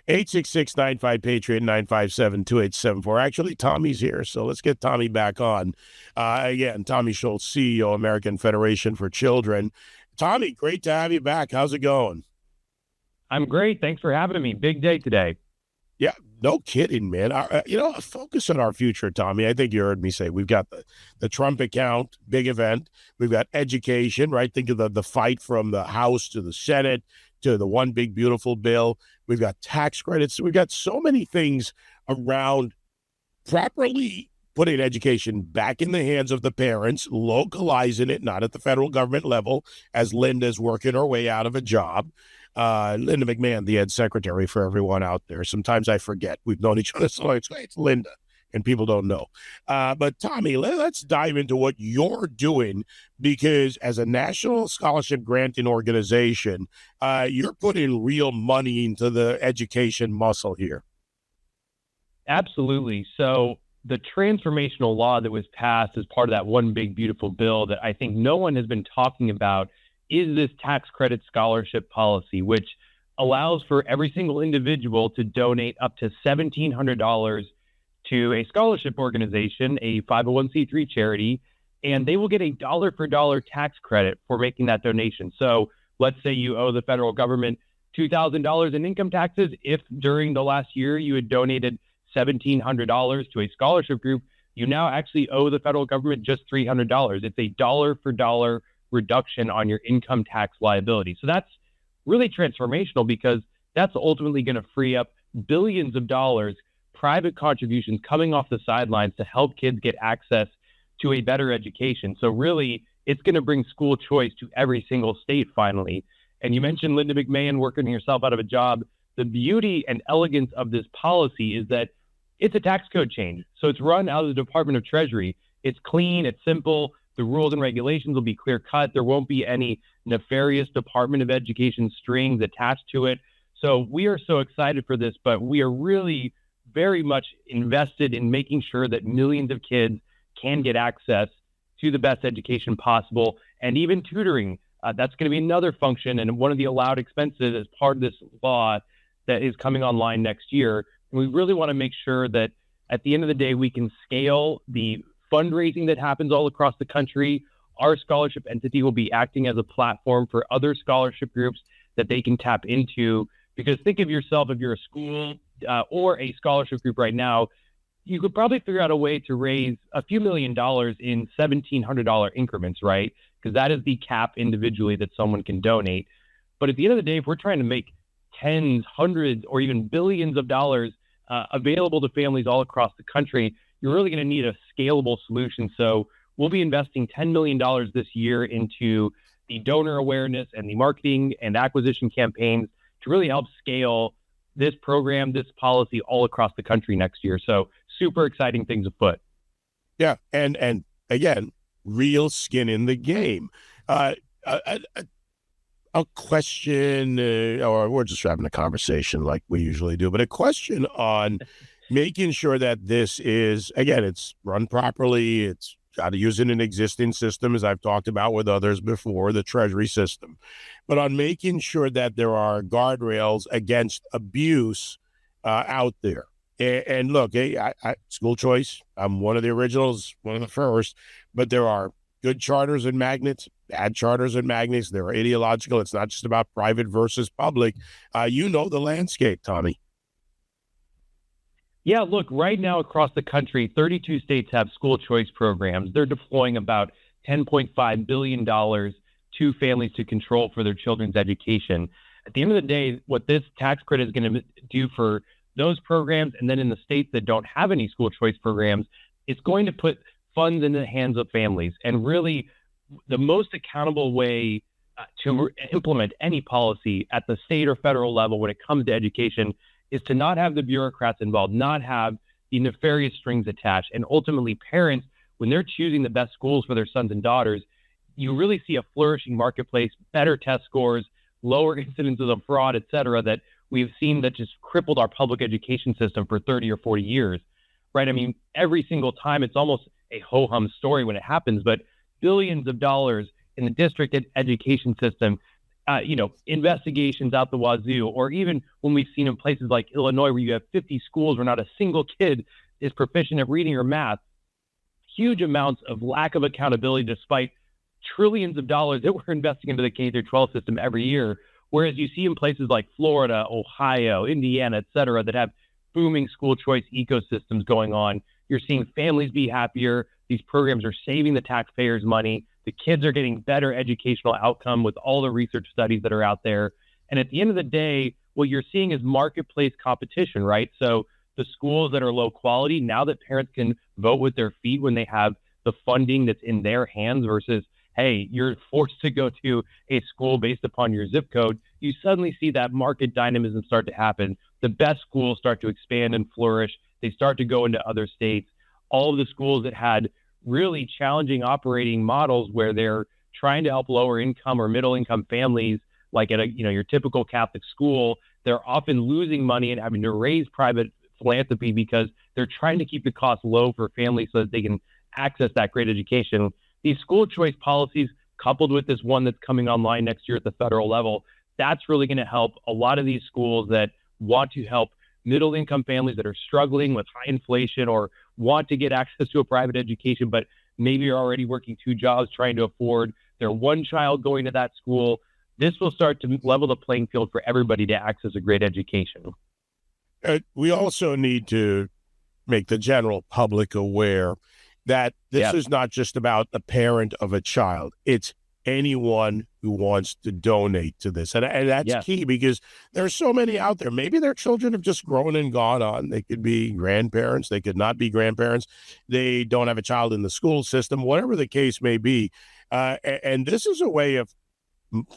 866-95-PATRIOT, 957-2874. Actually, Tommy's here, so let's get Tommy back on. Again, Tommy Schultz, CEO, American Federation for Children. Tommy, great to have you back. How's it going? I'm great. Thanks for having me. Big day today. Yeah, no kidding, man. Focus on our future, Tommy. I think you heard me say we've got the Trump account, big event. We've got education, right? Think of the fight from the House to the Senate to the one big, beautiful bill. We've got tax credits. We've got so many things around properly putting education back in the hands of the parents, localizing it, not at the federal government level, as Linda's working her way out of a job. Linda McMahon, the ed secretary for everyone out there. Sometimes I forget. We've known each other so long. It's Linda, and people don't know. But Tommy, let's dive into what you're doing, because as a national scholarship granting organization, you're putting real money into the education muscle here. Absolutely. So the transformational law that was passed as part of that one big, beautiful bill that I think no one has been talking about is this tax credit scholarship policy, which allows for every single individual to donate up to $1,700 to a scholarship organization, a 501c3 charity, and they will get a dollar for dollar tax credit for making that donation. So let's say you owe the federal government $2,000 in income taxes. If during the last year you had donated $1,700 to a scholarship group, you now actually owe the federal government just $300. It's a dollar for dollar reduction on your income tax liability. So that's really transformational, because that's ultimately going to free up billions of dollars, private contributions coming off the sidelines to help kids get access to a better education. So really, it's going to bring school choice to every single state finally. And you mentioned Linda McMahon working herself out of a job. The beauty and elegance of this policy is that it's a tax code change. So it's run out of the Department of Treasury. It's clean, it's simple. The rules and regulations will be clear cut. There won't be any nefarious Department of Education strings attached to it. So we are so excited for this, but we are really very much invested in making sure that millions of kids can get access to the best education possible, and even tutoring. That's going to be another function and one of the allowed expenses as part of this law that is coming online next year. And we really want to make sure that at the end of the day, we can scale the fundraising that happens all across the country. Our scholarship entity will be acting as a platform for other scholarship groups that they can tap into. Because think of yourself, if you're a school or a scholarship group right now, you could probably figure out a way to raise a few $1,000,000 in $1,700 increments, right? Because that is the cap individually that someone can donate. But at the end of the day, if we're trying to make tens, hundreds, or even billions of dollars available to families all across the country, you're really going to need a scalable solution. So we'll be investing $10 million this year into the donor awareness and the marketing and acquisition campaigns to really help scale this program, this policy all across the country next year. So super exciting things afoot. Yeah, and again, real skin in the game. A question, or we're just having a conversation like we usually do, but a question on making sure that this is, again, it's run properly. It's got to use an existing system, as I've talked about with others before, the Treasury system, but on making sure that there are guardrails against abuse out there. And look, school choice, I'm one of the originals, one of the first, but there are good charters and magnets, bad charters and magnets. They're ideological. It's not just about private versus public. You know the landscape, Tommy. Yeah, look, right now across the country, 32 states have school choice programs. They're deploying about $10.5 billion to families to control for their children's education. At the end of the day, what this tax credit is going to do for those programs, and then in the states that don't have any school choice programs, it's going to put funds in the hands of families. And really, the most accountable way to implement any policy at the state or federal level when it comes to education is to not have the bureaucrats involved, not have the nefarious strings attached. And ultimately, parents, when they're choosing the best schools for their sons and daughters, you really see a flourishing marketplace, better test scores, lower incidences of fraud, et cetera, that we've seen that just crippled our public education system for 30 or 40 years, right? I mean, every single time, it's almost a ho-hum story when it happens, but billions of dollars in the district education system investigations out the wazoo, or even when we've seen in places like Illinois where you have 50 schools where not a single kid is proficient at reading or math, huge amounts of lack of accountability despite trillions of dollars that we're investing into the K through 12 system every year. Whereas you see in places like Florida, Ohio, Indiana, et cetera, that have booming school choice ecosystems going on, you're seeing families be happier. These programs are saving the taxpayers money. The kids are getting better educational outcome with all the research studies that are out there. And at the end of the day, what you're seeing is marketplace competition, right? So the schools that are low quality, now that parents can vote with their feet when they have the funding that's in their hands versus, hey, you're forced to go to a school based upon your zip code, you suddenly see that market dynamism start to happen. The best schools start to expand and flourish. They start to go into other states. All of the schools that had really challenging operating models where they're trying to help lower income or middle income families, like at your typical Catholic school, they're often losing money and having to raise private philanthropy because they're trying to keep the cost low for families so that they can access that great education. These school choice policies, coupled with this one that's coming online next year at the federal level, that's really going to help a lot of these schools that want to help middle income families that are struggling with high inflation or want to get access to a private education, but maybe are already working 2 jobs trying to afford their one child going to that school. This will start to level the playing field for everybody to access a great education. We also need to make the general public aware that this is not just about the parent of a child. It's anyone who wants to donate to this. And that's key because there's so many out there. Maybe their children have just grown and gone on. They could be grandparents. They could not be grandparents. They don't have a child in the school system, whatever the case may be. And this is a way of,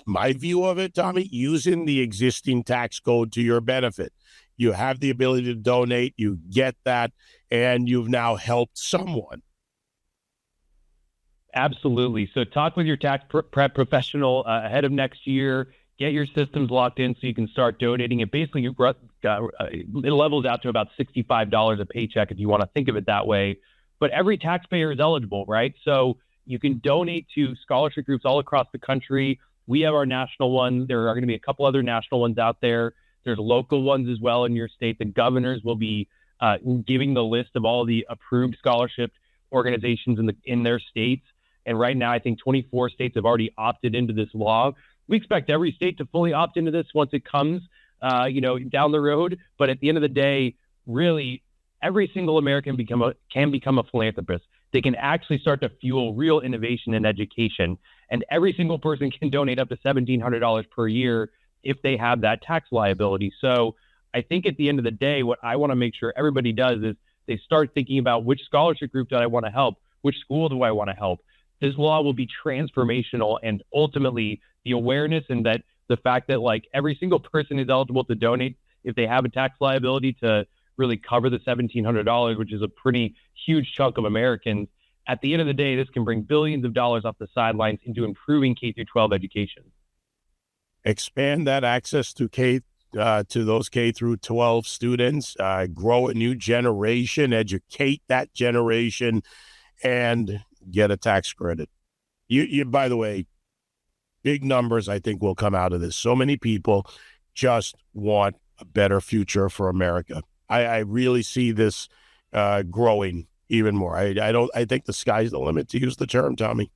my view of it, Tommy, using the existing tax code to your benefit. You have the ability to donate. You get that, and you've now helped someone. Absolutely. So talk with your tax prep professional ahead of next year. Get your systems locked in so you can start donating. It basically it levels out to about $65 a paycheck if you want to think of it that way. But every taxpayer is eligible, right? So you can donate to scholarship groups all across the country. We have our national one. There are going to be a couple other national ones out there. There's local ones as well in your state. The governors will be giving the list of all the approved scholarship organizations in their states. And right now, I think 24 states have already opted into this law. We expect every state to fully opt into this once it comes, down the road. But at the end of the day, really, every single American can become a philanthropist. They can actually start to fuel real innovation in education. And every single person can donate up to $1,700 per year if they have that tax liability. So I think at the end of the day, what I want to make sure everybody does is they start thinking about which scholarship group do I want to help? Which school do I want to help? This law will be transformational, and ultimately the awareness and that the fact that like every single person is eligible to donate if they have a tax liability to really cover the $1,700, which is a pretty huge chunk of Americans. At the end of the day, this can bring billions of dollars off the sidelines into improving K through 12 education. Expand that access to those K through 12 students, grow a new generation, educate that generation, and get a tax credit. You by the way, big numbers I think will come out of this. So many people just want a better future for America. I really see this growing even more. I think the sky's the limit, to use the term, Tommy.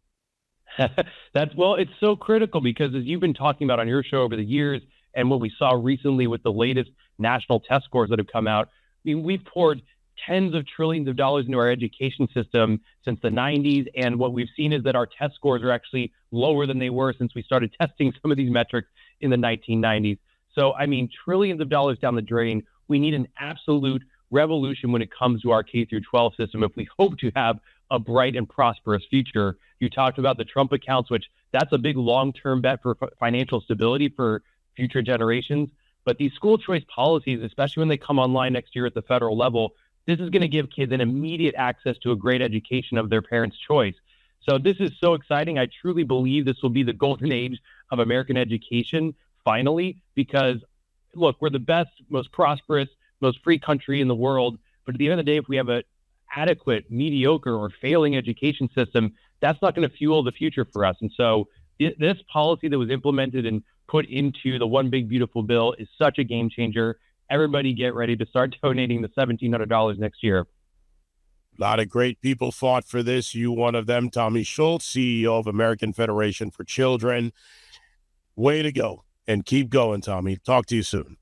It's so critical because as you've been talking about on your show over the years and what we saw recently with the latest national test scores that have come out, I mean, we've poured tens of trillions of dollars into our education system since the 90s. And what we've seen is that our test scores are actually lower than they were since we started testing some of these metrics in the 1990s. So, I mean, trillions of dollars down the drain. We need an absolute revolution when it comes to our K through 12 system if we hope to have a bright and prosperous future. You talked about the Trump accounts, which that's a big long-term bet for financial stability for future generations. But these school choice policies, especially when they come online next year at the federal level, this is going to give kids an immediate access to a great education of their parents' choice. So this is so exciting. I truly believe this will be the golden age of American education, finally, because, look, we're the best, most prosperous, most free country in the world. But at the end of the day, if we have an adequate, mediocre, or failing education system, that's not going to fuel the future for us. And so this policy that was implemented in put into the One Big Beautiful Bill is such a game changer. Everybody get ready to start donating the $1,700 next year. A lot of great people fought for this. You one of them, Tommy Schultz, CEO of American Federation for Children. Way to go. And keep going, Tommy. Talk to you soon.